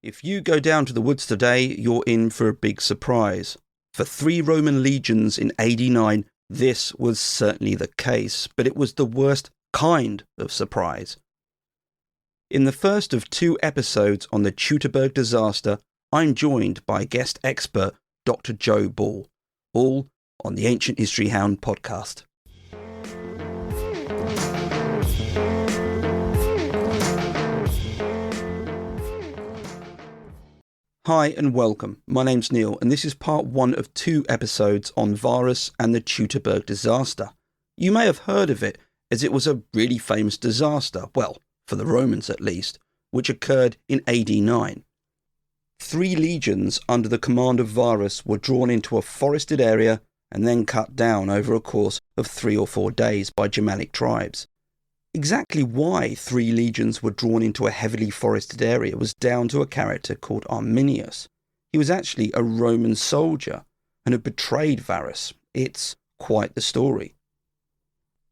If you go down to the woods today, you're in for a big surprise. For 3 Roman legions in AD 9, this was certainly the case, but it was the worst kind of surprise. In the first of 2 episodes on the Teutoburg disaster, I'm joined by guest expert Dr Ball, all on the Ancient History Hound podcast. Hi and welcome. My name's Neil and this is part 1 of 2 episodes on Varus and the Teutoburg disaster. You may have heard of it as it was a really famous disaster, well, for the Romans at least, which occurred in AD 9. 3 legions under the command of Varus were drawn into a forested area and then cut down over a course of 3 or 4 days by Germanic tribes. Exactly why 3 legions were drawn into a heavily forested area was down to a character called Arminius. He was actually a Roman soldier and had betrayed Varus. It's quite the story.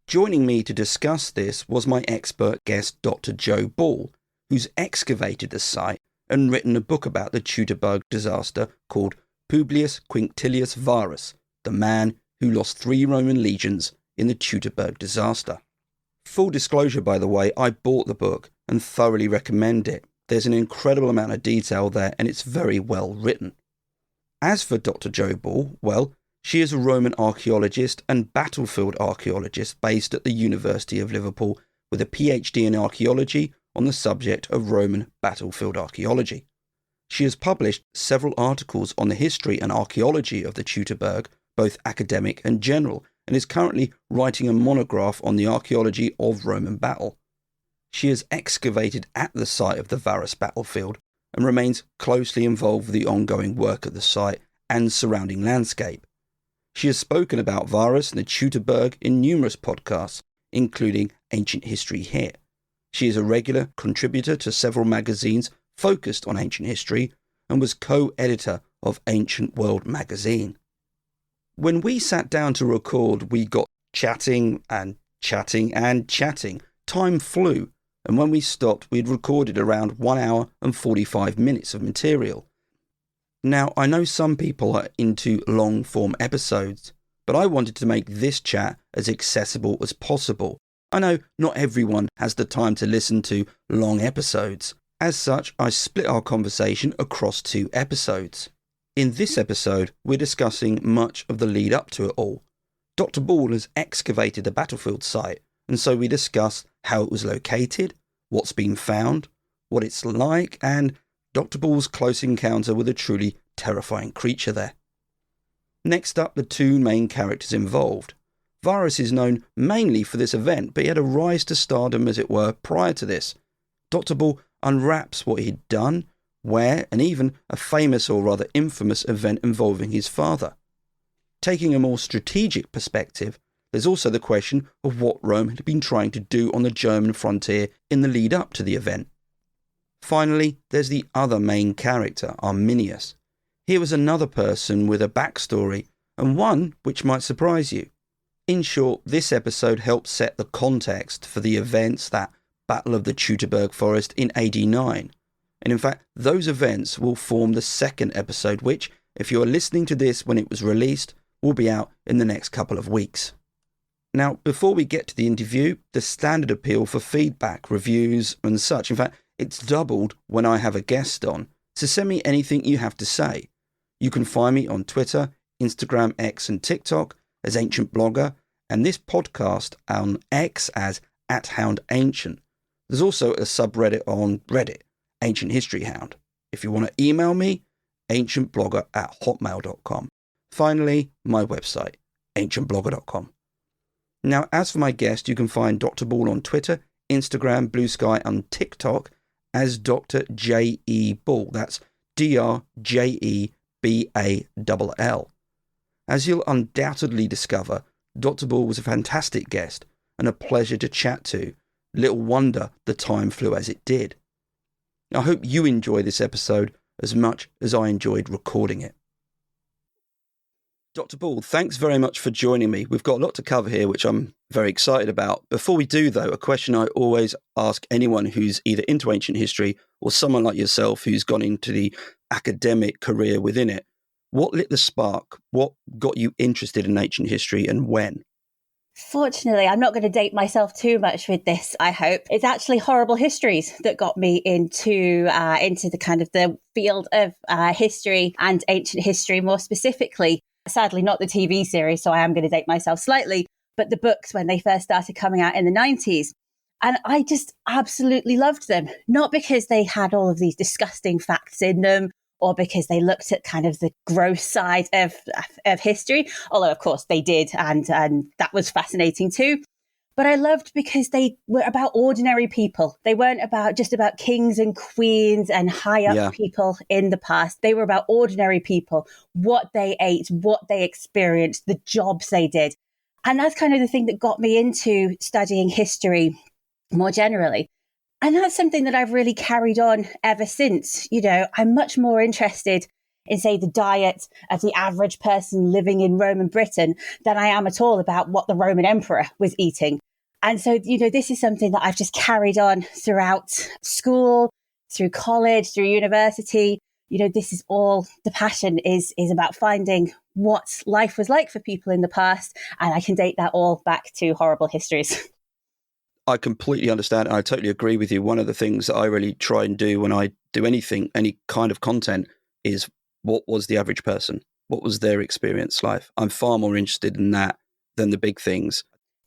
Joining me to discuss this was my expert guest Dr Ball, who's excavated the site and written a book about the Teutoburg disaster called Publius Quinctilius Varus, the man who lost 3 Roman legions in the Teutoburg disaster. Full disclosure, by the way, I bought the book and thoroughly recommend it. There's an incredible amount of detail there and it's very well written. As for Dr Ball, well, she is a Roman archaeologist and battlefield archaeologist based at the University of Liverpool with a PhD in archaeology on the subject of Roman battlefield archaeology. She has published several articles on the history and archaeology of the Teutoburg, both academic and general, and is currently writing a monograph on the archaeology of Roman battle. She has excavated at the site of the Varus battlefield and remains closely involved with the ongoing work at the site and surrounding landscape. She has spoken about Varus and the Teutoburg in numerous podcasts, including Ancient History Here. She is a regular contributor to several magazines focused on ancient history and was co-editor of Ancient World magazine. When we sat down to record, we got chatting and chatting and chatting. Time flew, and when we stopped, we'd recorded around 1 hour and 45 minutes of material. Now, I know some people are into long-form episodes, but I wanted to make this chat as accessible as possible. I know not everyone has the time to listen to long episodes. As such, I split our conversation across 2 episodes. In this episode, we're discussing much of the lead up to it all. Dr Ball has excavated the battlefield site, and so we discuss how it was located, what's been found, what it's like, and Dr Ball's close encounter with a truly terrifying creature there. Next up, the 2 main characters involved. Varus is known mainly for this event, but he had a rise to stardom, as it were, prior to this. Dr Ball unwraps what he'd done, where, and even a famous or rather infamous event involving his father. Taking a more strategic perspective, there's also the question of what Rome had been trying to do on the German frontier in the lead up to the event. Finally, there's the other main character, Arminius. Here was another person with a backstory, and one which might surprise you. In short, this episode helps set the context for the events, that Battle of the Teutoburg Forest in AD 9. And in fact, those events will form the second episode, which, if you're listening to this when it was released, will be out in the next couple of weeks. Now, before we get to the interview, the standard appeal for feedback, reviews and such. In fact, it's doubled when I have a guest on. So send me anything you have to say. You can find me on Twitter, Instagram, X and TikTok as Ancient Blogger, and this podcast on X as @HoundAncient. There's also a subreddit on Reddit, Ancient History Hound. If you want to email me, ancientblogger@hotmail.com. Finally, my website, ancientblogger.com. Now, as for my guest, you can find Dr Ball on Twitter, Instagram, Blue Sky and TikTok as Dr J.E. Ball. That's DRJEBALL. As you'll undoubtedly discover, Dr Ball was a fantastic guest and a pleasure to chat to. Little wonder the time flew as it did. I hope you enjoy this episode as much as I enjoyed recording it. Dr. Ball, thanks very much for joining me. We've got a lot to cover here, which I'm very excited about. Before we do, though, a question I always ask anyone who's either into ancient history or someone like yourself who's gone into the academic career within it. What lit the spark? What got you interested in ancient history and when? Fortunately, I'm not going to date myself too much with this, I hope. It's actually horrible histories that got me into the kind of the field of history and ancient history more specifically. Sadly, not the TV series, so I am going to date myself slightly, but the books when they first started coming out in the 90s. And I just absolutely loved them, not because they had all of these disgusting facts in them or because they looked at kind of the gross side of history, although of course they did, and that was fascinating too. But I loved because they were about ordinary people. They weren't just about kings and queens and high up people in the past. They were about ordinary people, what they ate, what they experienced, the jobs they did. And that's kind of the thing that got me into studying history more generally. And that's something that I've really carried on ever since. You know, I'm much more interested in, say, the diet of the average person living in Roman Britain than I am at all about what the Roman emperor was eating. And so, you know, this is something that I've just carried on throughout school, through college, through university. You know, this is all the passion is about finding what life was like for people in the past. And I can date that all back to horrible histories. I completely understand. And I totally agree with you. One of the things that I really try and do when I do anything, any kind of content, is what was the average person? What was their experience life? I'm far more interested in that than the big things.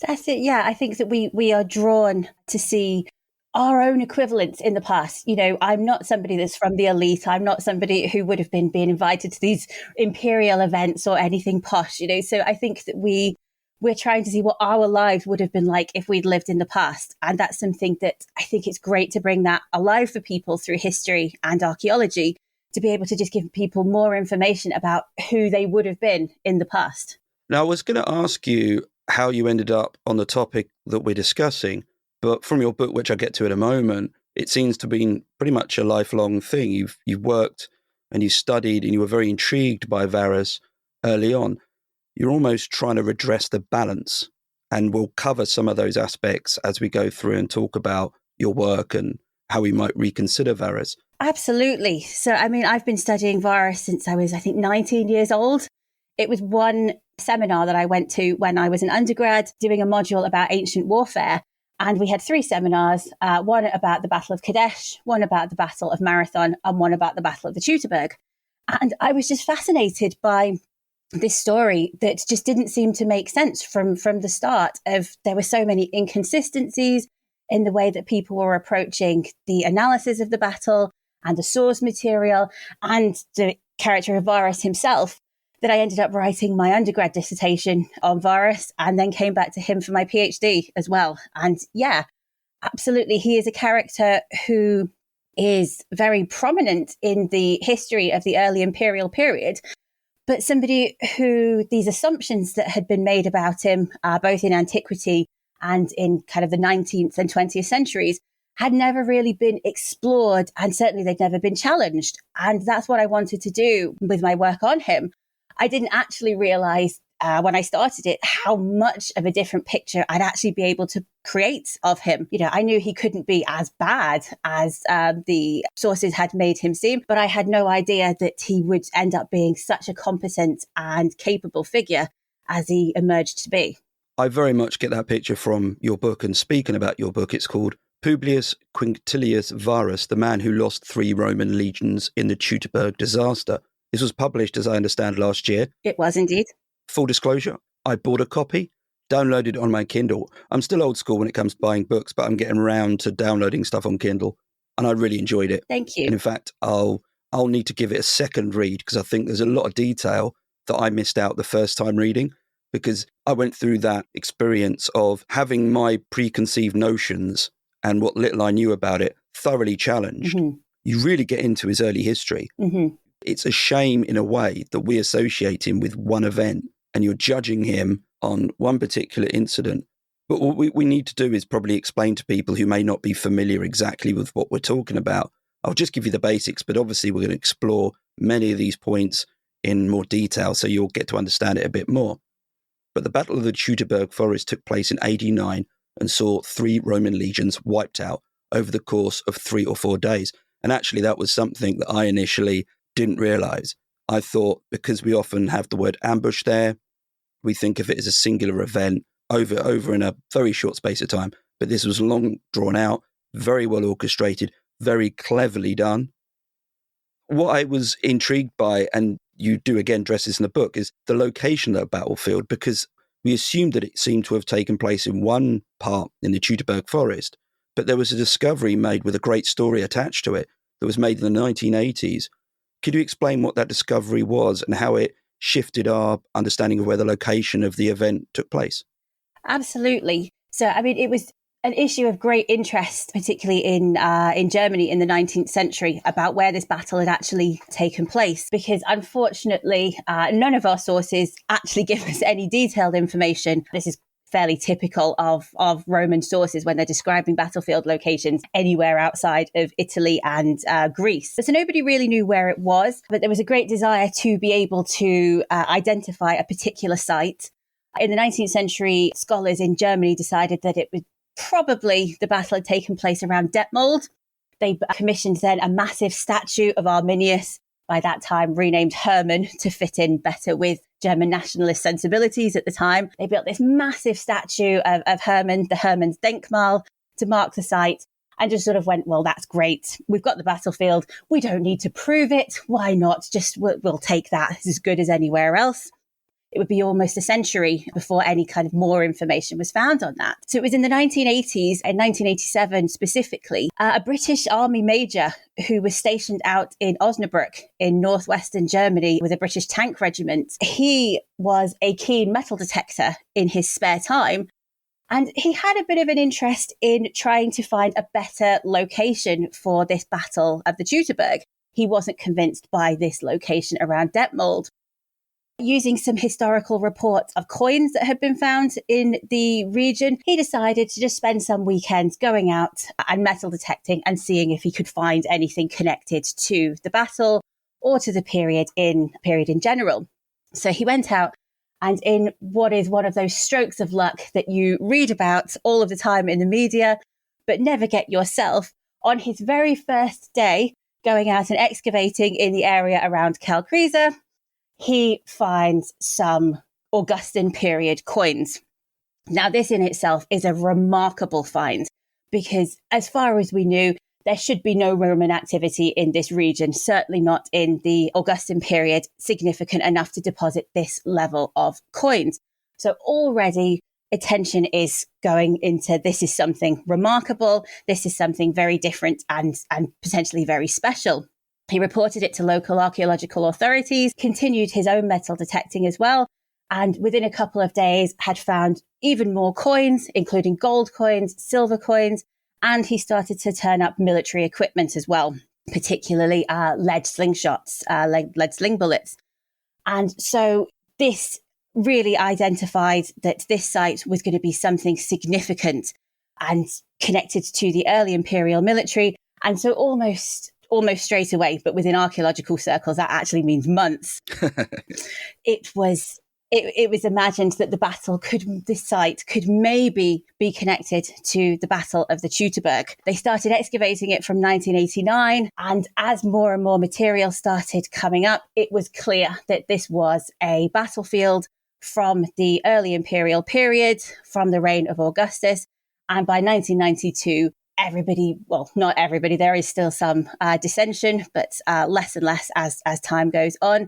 That's it. Yeah, I think that we are drawn to see our own equivalents in the past. You know, I'm not somebody that's from the elite. I'm not somebody who would have been being invited to these imperial events or anything posh, you know. So I think that we're trying to see what our lives would have been like if we'd lived in the past. And that's something that I think it's great to bring that alive for people through history and archaeology, to be able to just give people more information about who they would have been in the past. Now, I was going to ask you how you ended up on the topic that we're discussing, but from your book, which I'll get to in a moment, it seems to have been pretty much a lifelong thing. You've worked and you studied and you were very intrigued by Varus early on. You're almost trying to redress the balance, and we'll cover some of those aspects as we go through and talk about your work and how we might reconsider Varus. Absolutely. So, I mean, I've been studying Varus since I was, I think, 19 years old. It was one seminar that I went to when I was an undergrad doing a module about ancient warfare. And we had 3 seminars, one about the Battle of Kadesh, one about the Battle of Marathon, and one about the Battle of the Teutoburg. And I was just fascinated by this story that just didn't seem to make sense from the start. There were so many inconsistencies in the way that people were approaching the analysis of the battle and the source material and the character of Varus himself, that I ended up writing my undergrad dissertation on Varus and then came back to him for my PhD as well. And yeah, absolutely. He is a character who is very prominent in the history of the early imperial period, but somebody who these assumptions that had been made about him, both in antiquity and in kind of the 19th and 20th centuries, had never really been explored, and certainly they'd never been challenged. And that's what I wanted to do with my work on him. I didn't actually realize when I started it how much of a different picture I'd actually be able to create of him. You know, I knew he couldn't be as bad as the sources had made him seem, but I had no idea that he would end up being such a competent and capable figure as he emerged to be. I very much get that picture from your book. And speaking about your book, it's called Publius Quinctilius Varus, the man who lost 3 Roman legions in the Teutoburg Disaster. This was published, as I understand, last year. It was indeed. Full disclosure, I bought a copy, downloaded it on my Kindle. I'm still old school when it comes to buying books, but I'm getting around to downloading stuff on Kindle, and I really enjoyed it. Thank you. And in fact, I'll need to give it a second read because I think there's a lot of detail that I missed out the first time reading, because I went through that experience of having my preconceived notions and what little I knew about it thoroughly challenged. Mm-hmm. You really get into his early history. Mm-hmm. It's a shame in a way that we associate him with one event and you're judging him on one particular incident. But what we need to do is probably explain to people who may not be familiar exactly with what we're talking about. I'll just give you the basics, but obviously we're going to explore many of these points in more detail, so you'll get to understand it a bit more. But the Battle of the Teutoburg Forest took place in AD 9 and saw 3 Roman legions wiped out over the course of 3 or 4 days. And actually, that was something that I initially didn't realise. I thought, because we often have the word ambush there, we think of it as a singular event over in a very short space of time. But this was long drawn out, very well orchestrated, very cleverly done. What I was intrigued by, and you do again address this in the book, is the location of the battlefield, because we assumed that it seemed to have taken place in one part in the Teutoburg Forest, but there was a discovery made with a great story attached to it that was made in the 1980s. Could you explain what that discovery was and how it shifted our understanding of where the location of the event took place? Absolutely. So, I mean, it was an issue of great interest, particularly in Germany in the 19th century, about where this battle had actually taken place, because unfortunately, none of our sources actually give us any detailed information. This is fairly typical of Roman sources when they're describing battlefield locations anywhere outside of Italy and Greece. So nobody really knew where it was, but there was a great desire to be able to identify a particular site. In the 19th century, scholars in Germany decided that it was probably the battle had taken place around Detmold. They commissioned then a massive statue of Arminius, by that time renamed Hermann to fit in better with German nationalist sensibilities at the time. They built this massive statue of Hermann, the Hermann's Denkmal, to mark the site, and just sort of went, well, that's great. We've got the battlefield. We don't need to prove it. Why not? Just we'll take that. It's as good as anywhere else. It would be almost a century before any kind of more information was found on that. So it was in the 1980s, in 1987 specifically, a British army major who was stationed out in Osnabrück in northwestern Germany with a British tank regiment. He was a keen metal detector in his spare time, and he had a bit of an interest in trying to find a better location for this Battle of the Teutoburg. He wasn't convinced by this location around Detmold. Using some historical reports of coins that had been found in the region, he decided to just spend some weekends going out and metal detecting and seeing if he could find anything connected to the battle or to the period in general. So he went out, and in what is one of those strokes of luck that you read about all of the time in the media, but never get yourself, on his very first day going out and excavating in the area around Calcresa, he finds some Augustan period coins. Now, this in itself is a remarkable find, because as far as we knew, there should be no Roman activity in this region, certainly not in the Augustan period, significant enough to deposit this level of coins. So already attention is going into, this is something remarkable, this is something very different and potentially very special. He reported it to local archaeological authorities, continued his own metal detecting as well, and within a couple of days had found even more coins, including gold coins, silver coins, and he started to turn up military equipment as well, particularly lead slingshots, lead sling bullets. And so this really identified that this site was going to be something significant and connected to the early imperial military. And so almost straight away, but within archaeological circles, that actually means months. It was imagined that this site could maybe be connected to the Battle of the Teutoburg. They started excavating it from 1989, and as more and more material started coming up, it was clear that this was a battlefield from the early imperial period, from the reign of Augustus. And by 1992, not everybody, there is still some dissension, but less and less as time goes on.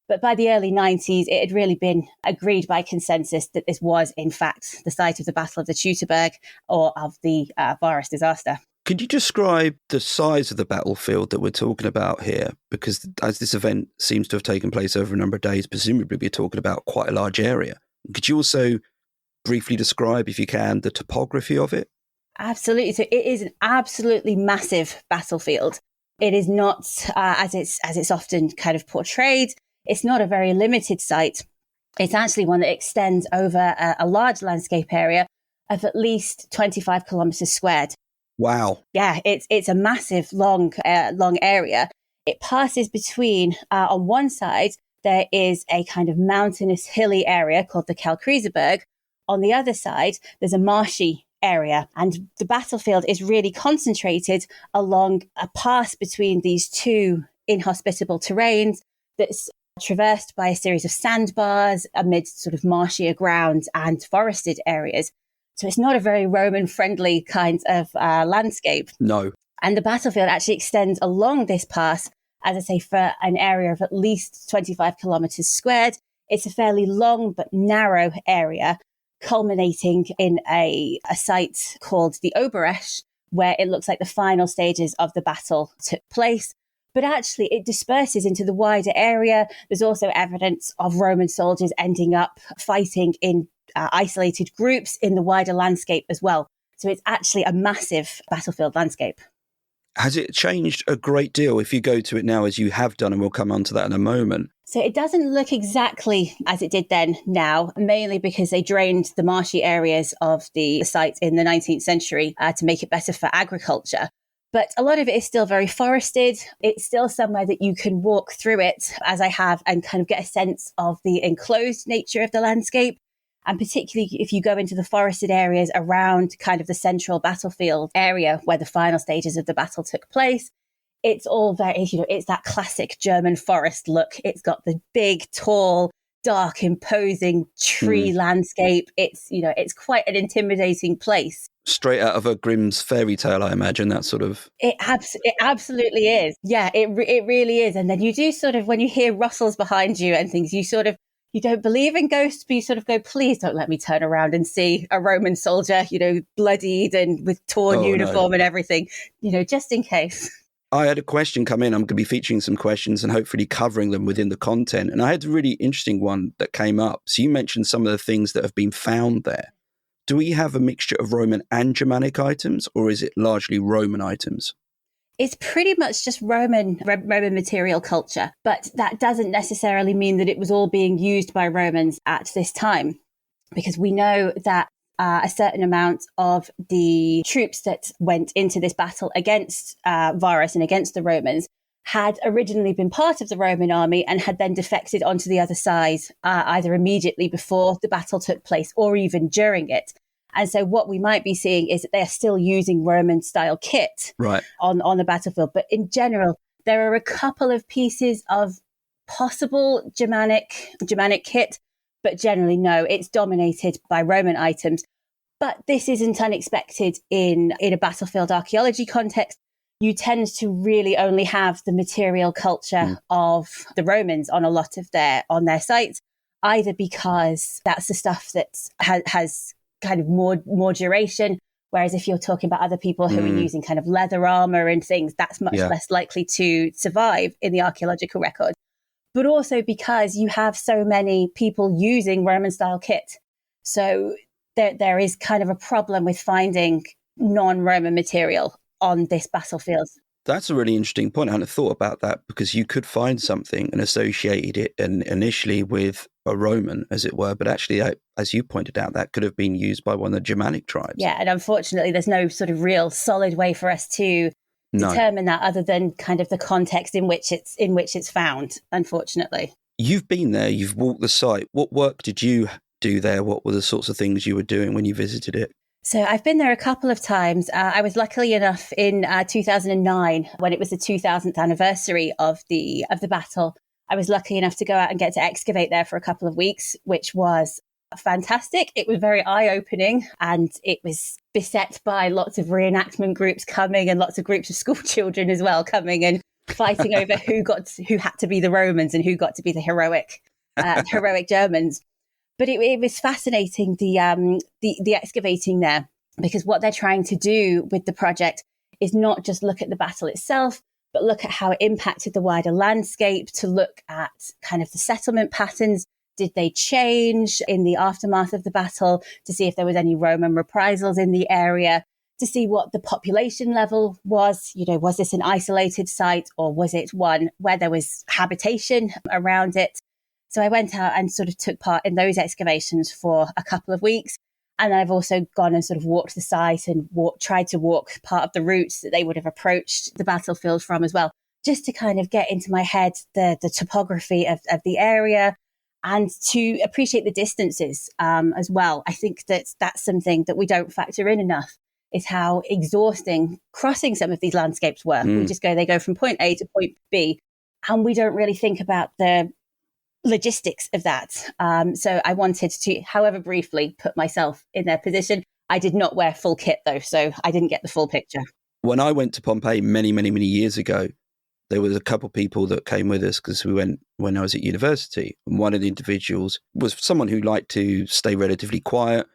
But by the early 90s, it had really been agreed by consensus that this was, in fact, the site of the Battle of the Teutoburg or of the Varus disaster. Could you describe the size of the battlefield that we're talking about here? Because as this event seems to have taken place over a number of days, presumably we're talking about quite a large area. Could you also briefly describe, if you can, the topography of it? Absolutely. So it is an absolutely massive battlefield. It is not, as it's often kind of portrayed, it's not a very limited site. It's actually one that extends over a large landscape area of at least 25 kilometers squared. Wow. Yeah, it's a massive, long area. It passes between, on one side, there is a kind of mountainous, hilly area called the Teutoburg. On the other side, there's a marshy area, and the battlefield is really concentrated along a pass between these two inhospitable terrains that's traversed by a series of sandbars amidst sort of marshier ground and forested areas. So it's not a very Roman-friendly kind of landscape. No. And the battlefield actually extends along this pass, as I say, for an area of at least 25 kilometers squared. It's a fairly long but narrow area, culminating in a site called the Oberesch, where it looks like the final stages of the battle took place. But actually, it disperses into the wider area. There's also evidence of Roman soldiers ending up fighting in isolated groups in the wider landscape as well. So it's actually a massive battlefield landscape. Has it changed a great deal if you go to it now, as you have done, and we'll come on to that in a moment? So it doesn't look exactly as it did then now, mainly because they drained the marshy areas of the site in the 19th century to make it better for agriculture. But a lot of it is still very forested. It's still somewhere that you can walk through it, as I have, and kind of get a sense of the enclosed nature of the landscape. And particularly if you go into the forested areas around kind of the central battlefield area where the final stages of the battle took place, it's all very, it's that classic German forest look. It's got the big, tall, dark, imposing tree landscape. It's, it's quite an intimidating place. Straight out of a Grimm's fairy tale, I imagine, that sort of... It absolutely is. Yeah, it really is. And then you do sort of, when you hear rustles behind you and things, you don't believe in ghosts, but you sort of go, please don't let me turn around and see a Roman soldier, bloodied and with torn uniform and everything, just in case. I had a question come in. I'm going to be featuring some questions and hopefully covering them within the content. And I had a really interesting one that came up. So you mentioned some of the things that have been found there. Do we have a mixture of Roman and Germanic items, or is it largely Roman items? It's pretty much just Roman material culture, but that doesn't necessarily mean that it was all being used by Romans at this time, because we know that a certain amount of the troops that went into this battle against Varus and against the Romans had originally been part of the Roman army and had then defected onto the other side, either immediately before the battle took place or even during it. And so what we might be seeing is that they're still using Roman-style kit on the battlefield. But in general, there are a couple of pieces of possible Germanic kit, but generally, no, it's dominated by Roman items. But this isn't unexpected in a battlefield archaeology context. You tend to really only have the material culture of the Romans on a lot of their sites, either because that's the stuff that has kind of more duration. Whereas if you're talking about other people who are using kind of leather armor and things, that's much less likely to survive in the archaeological record. But also because you have so many people using Roman style kit. So there is kind of a problem with finding non-Roman material on this battlefield. That's a really interesting point. I hadn't thought about that, because you could find something and associate it initially with a Roman, as it were. But actually, as you pointed out, that could have been used by one of the Germanic tribes. Yeah, and unfortunately, there's no sort of real solid way for us to determine that, other than kind of the context in which it's found, unfortunately. You've been there, you've walked the site. What work did you do there? What were the sorts of things you were doing when you visited it? So I've been there a couple of times. I was lucky enough in 2009, when it was the 2000th anniversary of the battle. I was lucky enough to go out and get to excavate there for a couple of weeks, which was fantastic. It was very eye-opening, and it was beset by lots of reenactment groups coming, and lots of groups of school children as well coming and fighting over who had to be the Romans and who got to be the heroic Germans. But it was fascinating, the excavating there, because what they're trying to do with the project is not just look at the battle itself, but look at how it impacted the wider landscape, to look at kind of the settlement patterns. Did they change in the aftermath of the battle, to see if there was any Roman reprisals in the area, to see what the population level was. Was this an isolated site, or was it one where there was habitation around it? So I went out and sort of took part in those excavations for a couple of weeks. And then I've also gone and sort of walked the site and tried to walk part of the routes that they would have approached the battlefield from as well, just to kind of get into my head the topography of the area and to appreciate the distances as well. I think that's something that we don't factor in enough, is how exhausting crossing some of these landscapes were. They go from point A to point B, and we don't really think about the logistics of that. So I wanted to, however briefly, put myself in their position. I did not wear full kit though, so I didn't get the full picture. When I went to Pompeii many, many, many years ago, there was a couple of people that came with us because we went when I was at university. And one of the individuals was someone who liked to stay relatively quiet,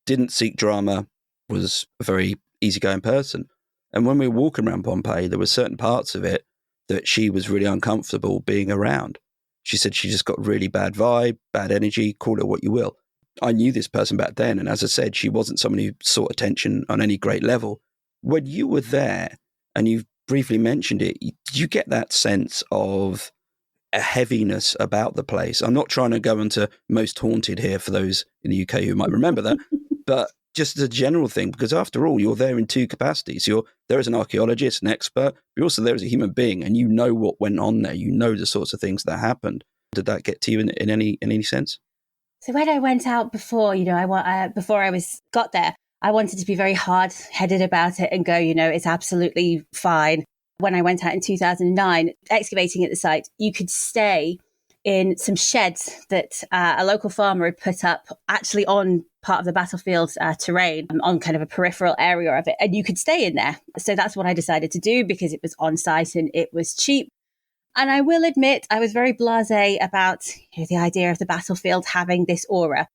didn't seek drama, was a very easygoing person. And when we were walking around Pompeii, there were certain parts of it that she was really uncomfortable being around. She said she just got really bad vibe, bad energy, call it what you will. I knew this person back then, and as I said, she wasn't someone who sought attention on any great level. When you were there, and you've briefly mentioned it, did you get that sense of a heaviness about the place? I'm not trying to go into most haunted here for those in the UK who might remember that, but just as a general thing, because after all, you're there in two capacities. You're there as an archaeologist, an expert, but you're also there as a human being, and you know what went on there. You know the sorts of things that happened. Did that get to you in any sense? So when I went out before, before I got there, I wanted to be very hard-headed about it and go, it's absolutely fine. When I went out in 2009, excavating at the site, you could stay in some sheds that a local farmer had put up actually on part of the battlefield terrain, on kind of a peripheral area of it. And you could stay in there. So that's what I decided to do because it was on site and it was cheap. And I will admit, I was very blasé about the idea of the battlefield having this aura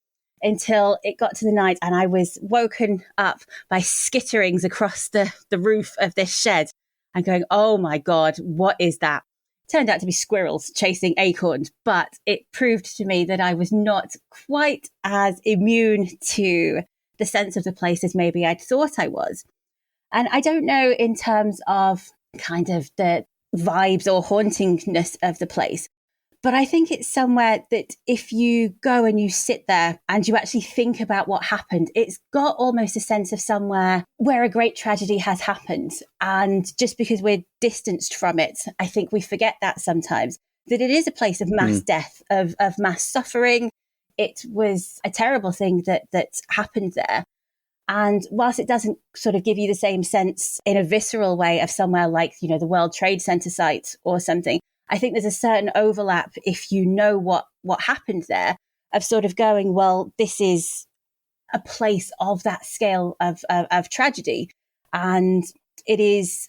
until it got to the night and I was woken up by skitterings across the roof of this shed and going, oh my God, what is that? Turned out to be squirrels chasing acorns, but it proved to me that I was not quite as immune to the sense of the place as maybe I'd thought I was. And I don't know in terms of kind of the vibes or hauntingness of the place, but I think it's somewhere that if you go and you sit there and you actually think about what happened, it's got almost a sense of somewhere where a great tragedy has happened. And just because we're distanced from it, I think we forget that sometimes, that it is a place of mass death, of mass suffering. It was a terrible thing that happened there. And whilst it doesn't sort of give you the same sense in a visceral way of somewhere like, the World Trade Center site or something, I think there's a certain overlap if you know what happened there, of sort of going, well, this is a place of that scale of tragedy. And it is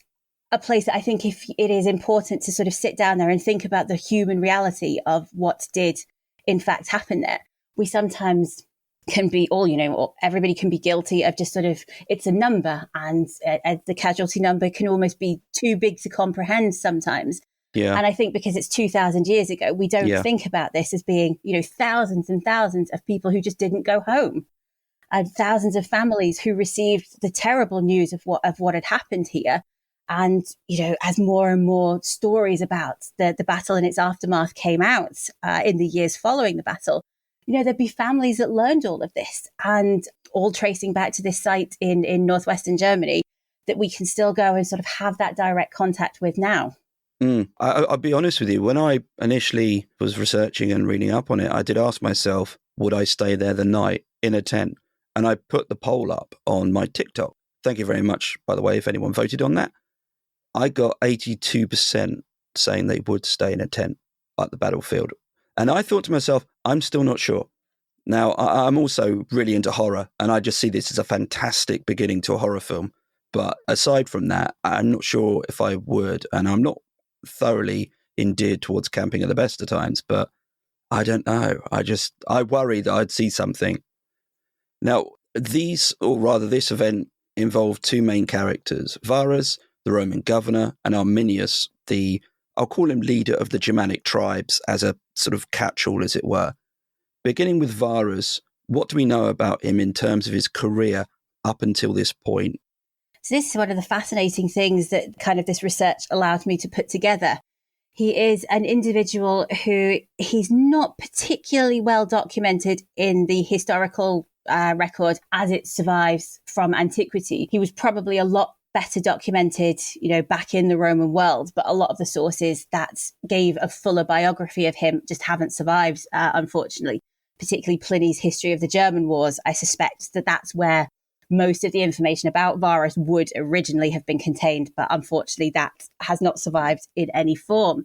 a place that I think if it is important to sort of sit down there and think about the human reality of what did in fact happen there. We sometimes can be or everybody can be guilty of just sort of, it's a number and the casualty number can almost be too big to comprehend sometimes. Yeah. And I think because it's 2,000 years ago, we don't think about this as being, thousands and thousands of people who just didn't go home, and thousands of families who received the terrible news of what had happened here. And, as more and more stories about the battle and its aftermath came out in the years following the battle, there'd be families that learned all of this, and all tracing back to this site in northwestern Germany that we can still go and sort of have that direct contact with now. I'll be honest with you. When I initially was researching and reading up on it, I did ask myself, would I stay there the night in a tent? And I put the poll up on my TikTok. Thank you very much, by the way, if anyone voted on that. I got 82% saying they would stay in a tent at the battlefield. And I thought to myself, I'm still not sure. Now, I'm also really into horror, and I just see this as a fantastic beginning to a horror film. But aside from that, I'm not sure if I would, and I'm not thoroughly endeared towards camping at the best of times, but I don't know. I worry that I'd see something. Now, this event involved two main characters, Varus, the Roman governor, and Arminius, I'll call him leader of the Germanic tribes as a sort of catch-all, as it were. Beginning with Varus, what do we know about him in terms of his career up until this point? So this is one of the fascinating things that kind of this research allowed me to put together. He is an individual who he's not particularly well documented in the historical record as it survives from antiquity. He was probably a lot better documented, back in the Roman world. But a lot of the sources that gave a fuller biography of him just haven't survived, unfortunately, particularly Pliny's History of the German Wars. I suspect that that's where most of the information about Varus would originally have been contained, but unfortunately that has not survived in any form.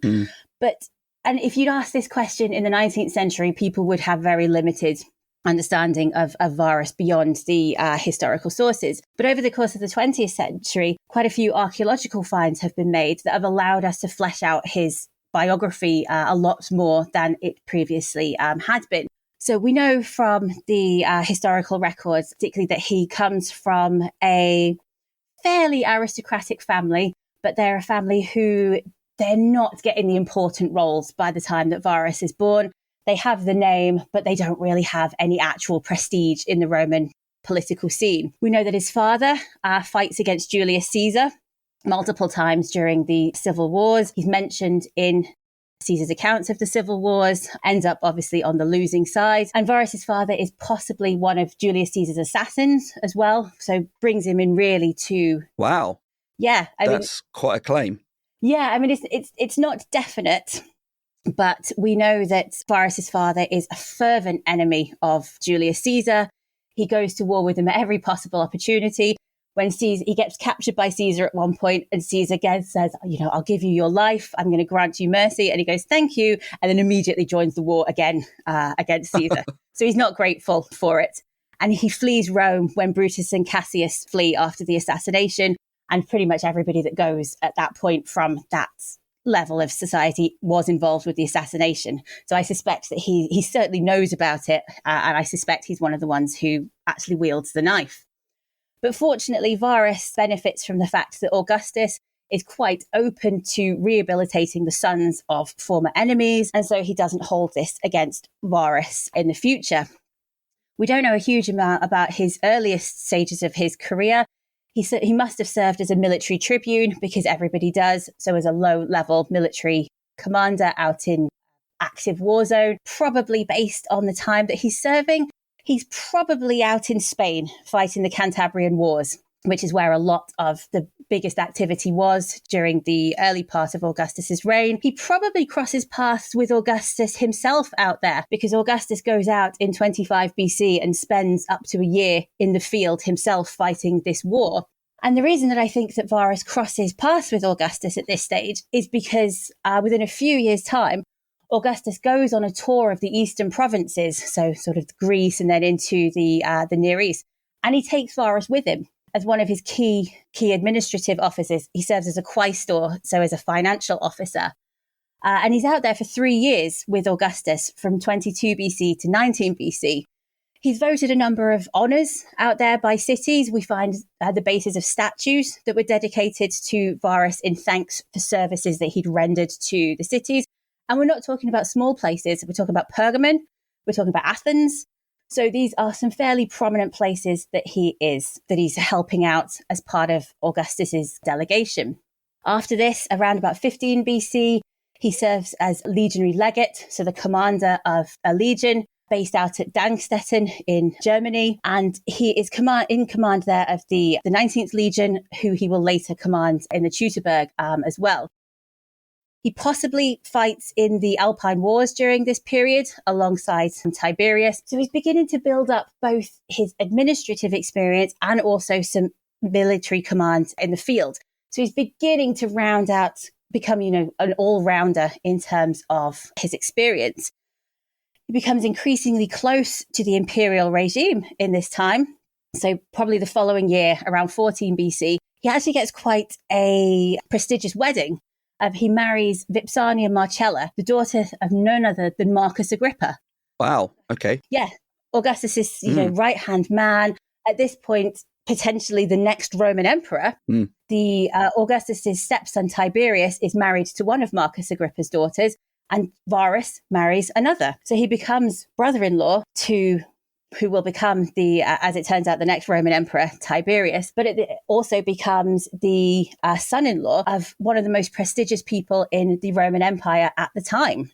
And if you'd asked this question in the 19th century, people would have very limited understanding of Varus beyond the historical sources. But over the course of the 20th century, quite a few archaeological finds have been made that have allowed us to flesh out his biography a lot more than it previously had been. So we know from the historical records, particularly, that he comes from a fairly aristocratic family, but they're a family who they're not getting the important roles by the time that Varus is born. They have the name, but they don't really have any actual prestige in the Roman political scene. We know that his father fights against Julius Caesar multiple times during the civil wars. He's mentioned in Caesar's accounts of the civil wars, ends up obviously on the losing side. And Varus's father is possibly one of Julius Caesar's assassins as well. So brings him in really to... Wow. Yeah. That's quite a claim. Yeah. I mean, it's not definite, but we know that Varus's father is a fervent enemy of Julius Caesar. He goes to war with him at every possible opportunity. When he gets captured by Caesar at one point, and Caesar again says, I'll give you your life. I'm going to grant you mercy. And he goes, thank you. And then immediately joins the war again against Caesar. So he's not grateful for it. And he flees Rome when Brutus and Cassius flee after the assassination. And pretty much everybody that goes at that point from that level of society was involved with the assassination. So I suspect that he certainly knows about it. And I suspect he's one of the ones who actually wields the knife. But fortunately, Varus benefits from the fact that Augustus is quite open to rehabilitating the sons of former enemies. And so he doesn't hold this against Varus in the future. We don't know a huge amount about his earliest stages of his career. He must have served as a military tribune, because everybody does. So as a low-level military commander out in active war zone, probably based on the time that he's serving. He's probably out in Spain fighting the Cantabrian Wars, which is where a lot of the biggest activity was during the early part of Augustus's reign. He probably crosses paths with Augustus himself out there, because Augustus goes out in 25 BC and spends up to a year in the field himself fighting this war. And the reason that I think that Varus crosses paths with Augustus at this stage is because within a few years' time, Augustus goes on a tour of the eastern provinces, so sort of Greece and then into the Near East, and he takes Varus with him as one of his key administrative officers. He serves as a quaestor, so as a financial officer. And he's out there for 3 years with Augustus from 22 BC to 19 BC. He's voted a number of honours out there by cities. We find the bases of statues that were dedicated to Varus in thanks for services that he'd rendered to the cities. And we're not talking about small places. We're talking about Pergamon. We're talking about Athens. So these are some fairly prominent places that he's helping out as part of Augustus's delegation. After this, around about 15 BC, he serves as legionary legate, so the commander of a legion based out at Dangstetten in Germany. And he is in command there of the 19th Legion, who he will later command in the Teutoburg as well. He possibly fights in the Alpine Wars during this period alongside Tiberius. So he's beginning to build up both his administrative experience and also some military command in the field. So he's beginning to round out, become, an all-rounder in terms of his experience. He becomes increasingly close to the imperial regime in this time. So probably the following year, around 14 BC, he actually gets quite a prestigious wedding. He marries Vipsania Marcella, the daughter of none other than Marcus Agrippa. Wow. Okay. Yeah. Augustus' right-hand man. At this point, potentially the next Roman emperor. The Augustus' stepson Tiberius is married to one of Marcus Agrippa's daughters, and Varus marries another. So he becomes brother-in-law to who will become as it turns out, the next Roman emperor, Tiberius. But it also becomes the son-in-law of one of the most prestigious people in the Roman Empire at the time.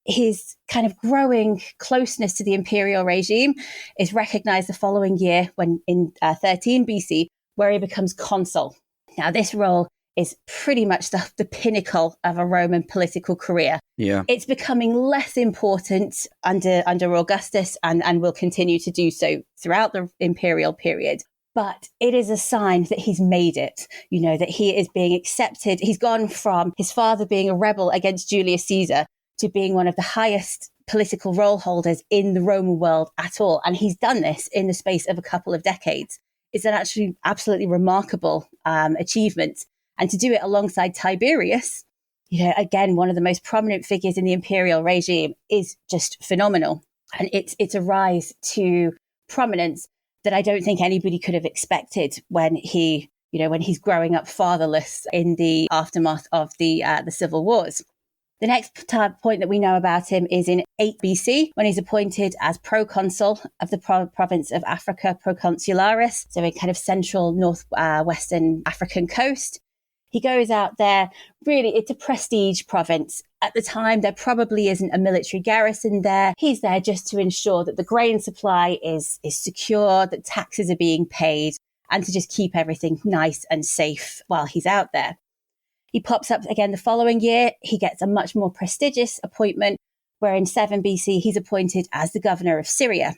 His kind of growing closeness to the imperial regime is recognized the following year when in 13 BC, where he becomes consul. Now, this role is pretty much the pinnacle of a Roman political career. Yeah. It's becoming less important under Augustus and will continue to do so throughout the imperial period. But it is a sign that he's made it, that he is being accepted. He's gone from his father being a rebel against Julius Caesar to being one of the highest political role holders in the Roman world at all. And he's done this in the space of a couple of decades. It's an actually absolutely remarkable achievement. And to do it alongside Tiberius, again, one of the most prominent figures in the imperial regime, is just phenomenal. And it's a rise to prominence that I don't think anybody could have expected when he's growing up fatherless in the aftermath of the civil wars. The next point that we know about him is in 8 BC, when he's appointed as proconsul of the province of Africa Proconsularis, so a kind of central northwestern African coast. He goes out there. Really, it's a prestige province. At the time, there probably isn't a military garrison there. He's there just to ensure that the grain supply is secure, that taxes are being paid, and to just keep everything nice and safe while he's out there. He pops up again the following year. He gets a much more prestigious appointment, where in 7 BC, he's appointed as the governor of Syria.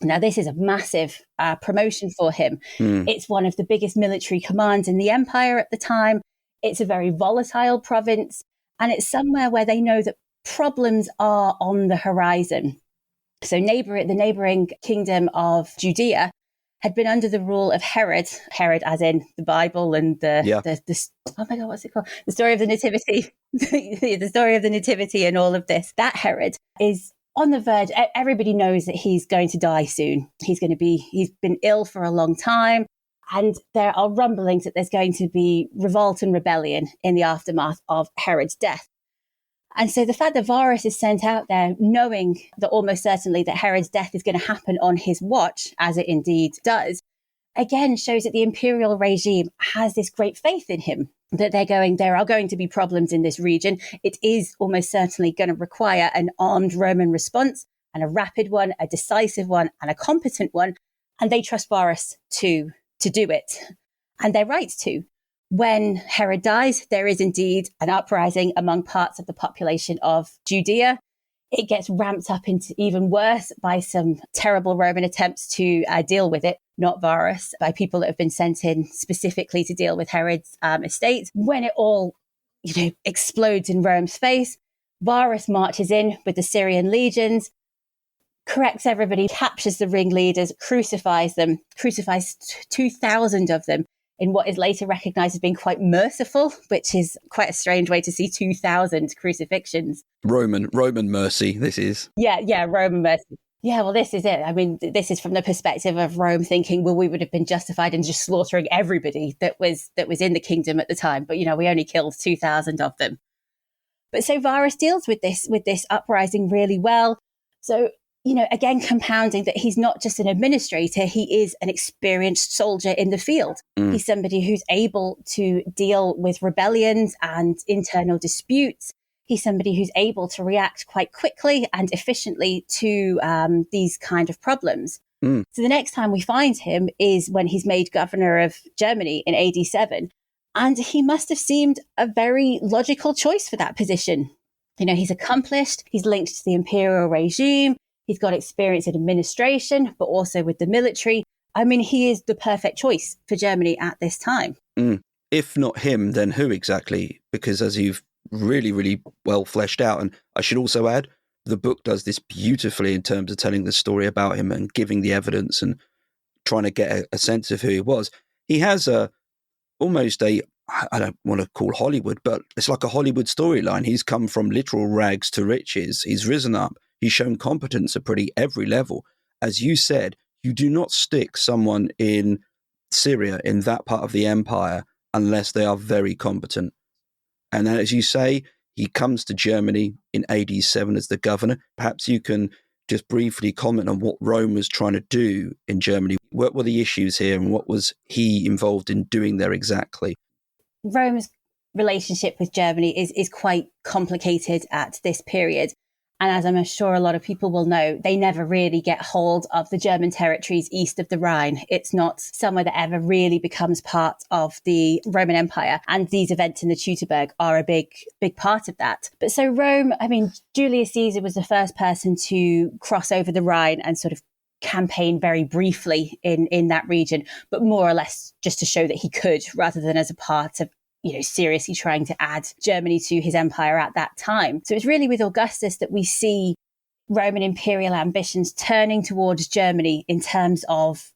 Now, this is a massive promotion for him. It's one of the biggest military commands in the empire at the time. It's a very volatile province, and it's somewhere where they know that problems are on the horizon. So the neighboring kingdom of Judea had been under the rule of Herod as in the Bible and the oh my God, what's it called? The story of the Nativity, the story of the Nativity and all of this. That Herod is on the verge. Everybody knows that he's going to die soon. He's been ill for a long time. And there are rumblings that there's going to be revolt and rebellion in the aftermath of Herod's death. And so the fact that Varus is sent out there knowing that almost certainly that Herod's death is going to happen on his watch, as it indeed does, again shows that the imperial regime has this great faith in him, that there are going to be problems in this region. It is almost certainly going to require an armed Roman response, and a rapid one, a decisive one, and a competent one. And they trust Varus to do it. And they're right to. When Herod dies, there is indeed an uprising among parts of the population of Judea. It gets ramped up into even worse by some terrible Roman attempts to deal with it, not Varus, by people that have been sent in specifically to deal with Herod's estate. When it all, explodes in Rome's face, Varus marches in with the Syrian legions, corrects everybody, captures the ringleaders, crucifies 2,000 of them in what is later recognized as being quite merciful, which is quite a strange way to see 2,000 crucifixions. Roman mercy, this is. Yeah, Roman mercy. Yeah, well, this is it. I mean, this is from the perspective of Rome thinking, well, we would have been justified in just slaughtering everybody that was in the kingdom at the time. But, we only killed 2,000 of them. But so Varus deals with this uprising really well. So, again, compounding that he's not just an administrator, he is an experienced soldier in the field. He's somebody who's able to deal with rebellions and internal disputes. He's somebody who's able to react quite quickly and efficiently to these kind of problems. So the next time we find him is when he's made governor of Germany in AD 7. And he must have seemed a very logical choice for that position. He's accomplished, he's linked to the imperial regime, he's got experience in administration, but also with the military. I mean, he is the perfect choice for Germany at this time. If not him, then who exactly? Because as you've really, really well fleshed out, and I should also add, the book does this beautifully in terms of telling the story about him and giving the evidence and trying to get a sense of who he was. He has almost I don't want to call Hollywood, but it's like a Hollywood storyline. He's come from literal rags to riches. He's risen up. He's shown competence at pretty every level. As you said, you do not stick someone in Syria, in that part of the empire, unless they are very competent. And then, as you say, he comes to Germany in AD 7 as the governor. Perhaps you can just briefly comment on what Rome was trying to do in Germany. What were the issues here and what was he involved in doing there exactly? Rome's relationship with Germany is quite complicated at this period. And as I'm sure a lot of people will know, they never really get hold of the German territories east of the Rhine. It's not somewhere that ever really becomes part of the Roman Empire. And these events in the Teutoburg are a big part of that. But so Rome, I mean, Julius Caesar was the first person to cross over the Rhine and sort of campaign very briefly in that region, but more or less just to show that he could, rather than as a part of seriously trying to add Germany to his empire at that time. So it's really with Augustus that we see Roman imperial ambitions turning towards Germany in terms of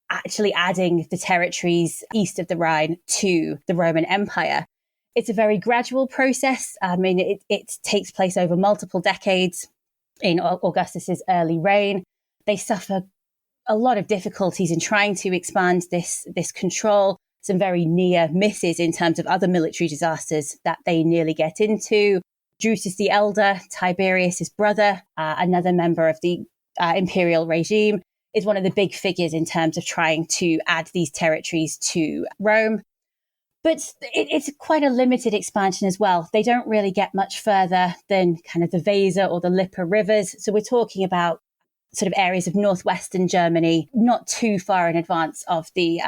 actually adding the territories east of the Rhine to the Roman Empire. It's a very gradual process. I mean, it takes place over multiple decades in Augustus's early reign. They suffer a lot of difficulties in trying to expand this control. Some very near misses in terms of other military disasters that they nearly get into. Drusus the Elder, Tiberius's brother, another member of the imperial regime, is one of the big figures in terms of trying to add these territories to Rome. But it's quite a limited expansion as well. They don't really get much further than kind of the Weser or the Lippe rivers. So we're talking about sort of areas of northwestern Germany, not too far in advance of the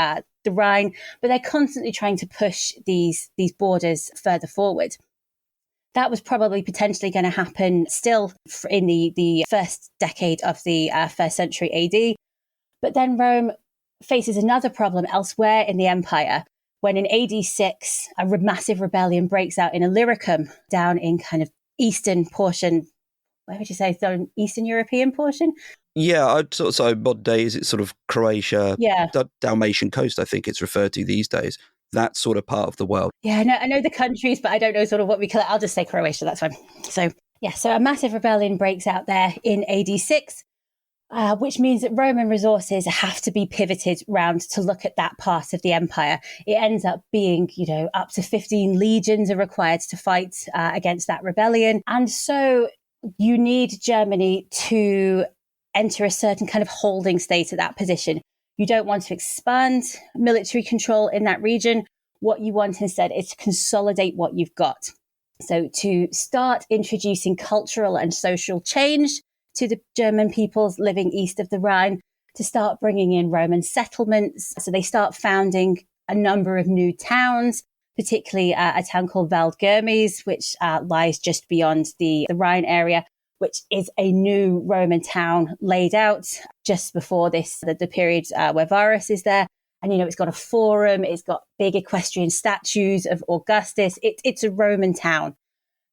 Rhine, but they're constantly trying to push these borders further forward. That was probably potentially going to happen still in the first decade of the first century AD. But then Rome faces another problem elsewhere in the empire, when in AD 6, a massive rebellion breaks out in Illyricum, down in kind of eastern portion. Where would you say, the Eastern European portion? Yeah, I'd sort of say modern days, it's sort of Croatia, yeah. Dalmatian coast, I think it's referred to these days. That sort of part of the world. Yeah, I know the countries, but I don't know sort of what we call it. I'll just say Croatia, that's fine. So a massive rebellion breaks out there in AD 6, which means that Roman resources have to be pivoted round to look at that part of the empire. It ends up being, up to 15 legions are required to fight against that rebellion. And so you need Germany to enter a certain kind of holding state at that position. You don't want to expand military control in that region. What you want instead is to consolidate what you've got. So to start introducing cultural and social change to the German peoples living east of the Rhine, to start bringing in Roman settlements. So they start founding a number of new towns, particularly a town called Valdgurmes, which lies just beyond the Rhine area, which is a new Roman town laid out just before the period where Varus is there. And, it's got a forum, it's got big equestrian statues of Augustus. It's a Roman town.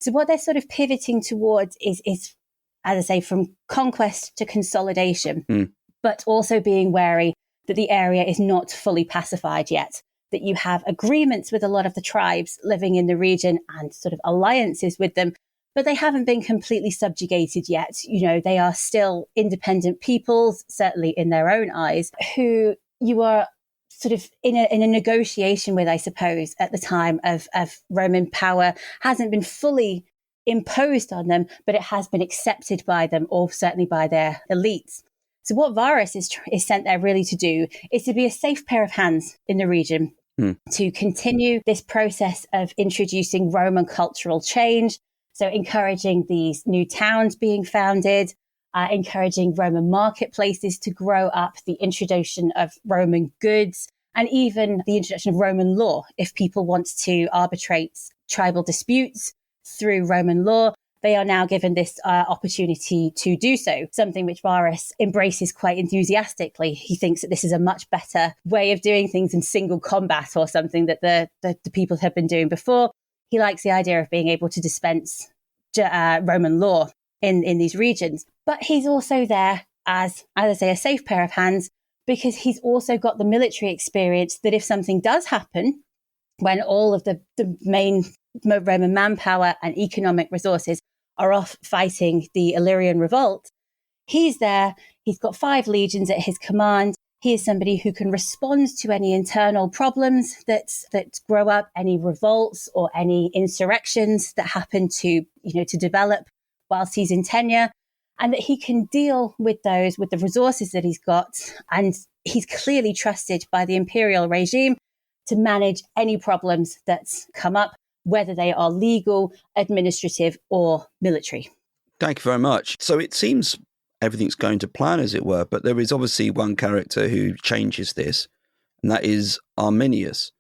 So what they're sort of pivoting towards is, as I say, from conquest to consolidation, but also being wary that the area is not fully pacified yet, that you have agreements with a lot of the tribes living in the region and sort of alliances with them, but they haven't been completely subjugated yet. They are still independent peoples, certainly in their own eyes, who you are sort of in a negotiation with, I suppose, at the time of Roman power. Hasn't been fully imposed on them, but it has been accepted by them, or certainly by their elites. So what Varus is sent there really to do is to be a safe pair of hands in the region, to continue this process of introducing Roman cultural change. So encouraging these new towns being founded, encouraging Roman marketplaces to grow up, the introduction of Roman goods, and even the introduction of Roman law. If people want to arbitrate tribal disputes through Roman law, they are now given this opportunity to do so, something which Varus embraces quite enthusiastically. He thinks that this is a much better way of doing things than single combat or something that the people have been doing before. He likes the idea of being able to dispense Roman law in these regions. But he's also there as I say, a safe pair of hands, because he's also got the military experience that if something does happen, when all of the main Roman manpower and economic resources are off fighting the Illyrian revolt, he's there. He's got 5 legions at his command. He is somebody who can respond to any internal problems that grow up, any revolts or any insurrections that happen to develop whilst he's in tenure, and that he can deal with those with the resources that he's got. And he's clearly trusted by the imperial regime to manage any problems that come up, whether they are legal, administrative, or military. Thank you very much. So it seems everything's going to plan, as it were, but there is obviously one character who changes this, and that is Arminius.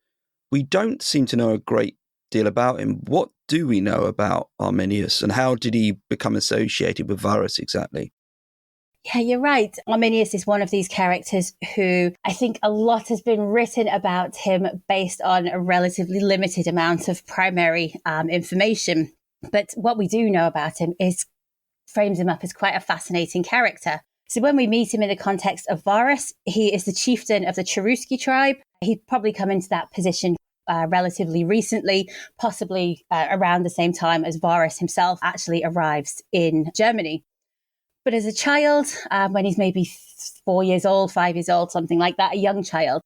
We don't seem to know a great deal about him. What do we know about Arminius, and how did he become associated with Varus exactly? Yeah, you're right. Arminius is one of these characters who I think a lot has been written about him based on a relatively limited amount of primary information. But what we do know about him frames him up as quite a fascinating character. So when we meet him in the context of Varus, he is the chieftain of the Cherusci tribe. He'd probably come into that position relatively recently, possibly around the same time as Varus himself actually arrives in Germany. But as a child, when he's maybe 4 years old, 5 years old, something like that, a young child,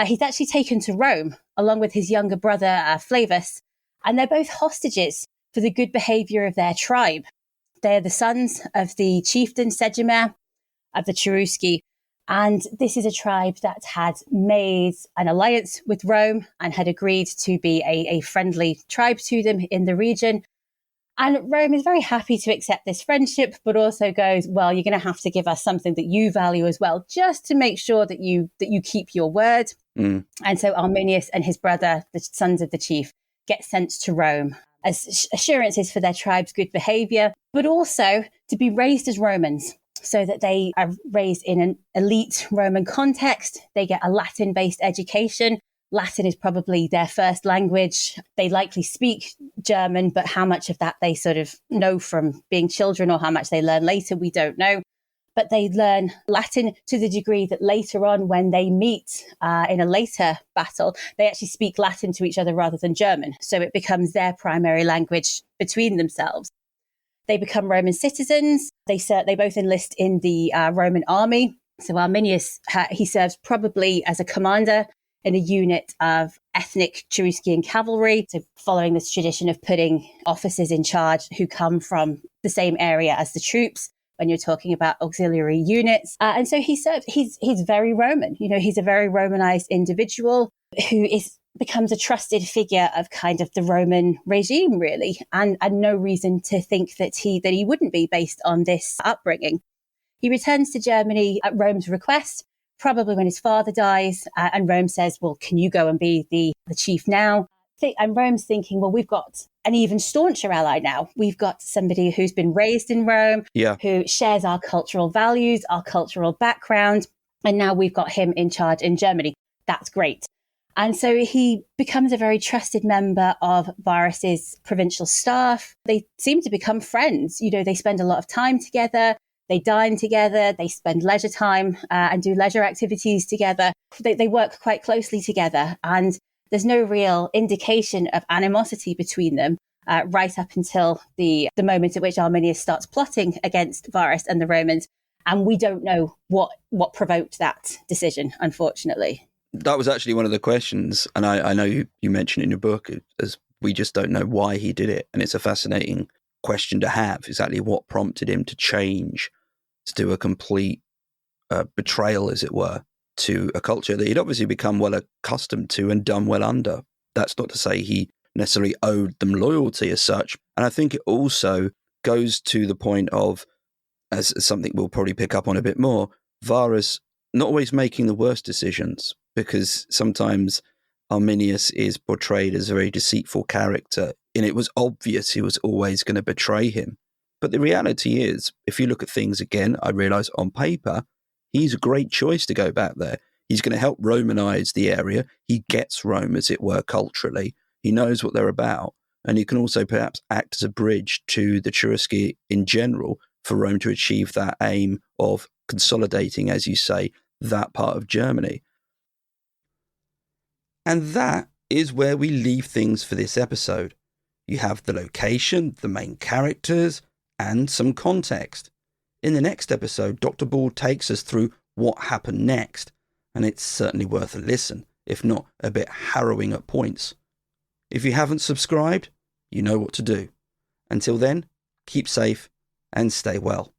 he's actually taken to Rome along with his younger brother, Flavus. And they're both hostages for the good behavior of their tribe. They're the sons of the chieftain Segemer of the Cherusci. And this is a tribe that had made an alliance with Rome and had agreed to be a friendly tribe to them in the region. And Rome is very happy to accept this friendship, but also goes, well, you're going to have to give us something that you value as well, just to make sure that you keep your word. And so Arminius and his brother, the sons of the chief, get sent to Rome as assurances for their tribe's good behavior, but also to be raised as Romans, so that they are raised in an elite Roman context. They get a Latin-based education. Latin is probably their first language. They likely speak German, but how much of that they sort of know from being children or how much they learn later, we don't know. But they learn Latin to the degree that later on, when they meet in a later battle, they actually speak Latin to each other rather than German. So it becomes their primary language between themselves. They become Roman citizens. They both enlist in the Roman army. So Arminius, he serves probably as a commander in a unit of ethnic Cheruscian cavalry, so following this tradition of putting officers in charge who come from the same area as the troops when you're talking about auxiliary units. And so he's very Roman. You know, he's a very Romanized individual who becomes a trusted figure of kind of the Roman regime, really, and no reason to think that he wouldn't be based on this upbringing. He returns to Germany at Rome's request, probably when his father dies, and Rome says, well, can you go and be the chief now? And Rome's thinking, well, we've got an even stauncher ally now. We've got somebody who's been raised in Rome, who shares our cultural values, our cultural background, and now we've got him in charge in Germany. That's great. And so he becomes a very trusted member of Varus's provincial staff. They seem to become friends. You know, they spend a lot of time together. They dine together. They spend leisure time and do leisure activities together. They work quite closely together. And there's no real indication of animosity between them right up until the moment at which Arminius starts plotting against Varus and the Romans. And we don't know what provoked that decision, unfortunately. That was actually one of the questions. And I know you mentioned in your book, as we just don't know why he did it. And it's a fascinating question to have, exactly what prompted him to change, to do a complete betrayal, as it were, to a culture that he'd obviously become well accustomed to and done well under. That's not to say he necessarily owed them loyalty as such. And I think it also goes to the point of, as something we'll probably pick up on a bit more, Varus not always making the worst decisions, because sometimes Arminius is portrayed as a very deceitful character, and it was obvious he was always going to betray him. But the reality is, if you look at things again, I realise on paper, he's a great choice to go back there. He's going to help Romanize the area. He gets Rome, as it were, culturally. He knows what they're about. And he can also perhaps act as a bridge to the Cherusci in general for Rome to achieve that aim of consolidating, as you say, that part of Germany. And that is where we leave things for this episode. You have the location, the main characters, and some context. In the next episode, Dr. Ball takes us through what happened next, and it's certainly worth a listen, if not a bit harrowing at points. If you haven't subscribed, you know what to do. Until then, keep safe and stay well.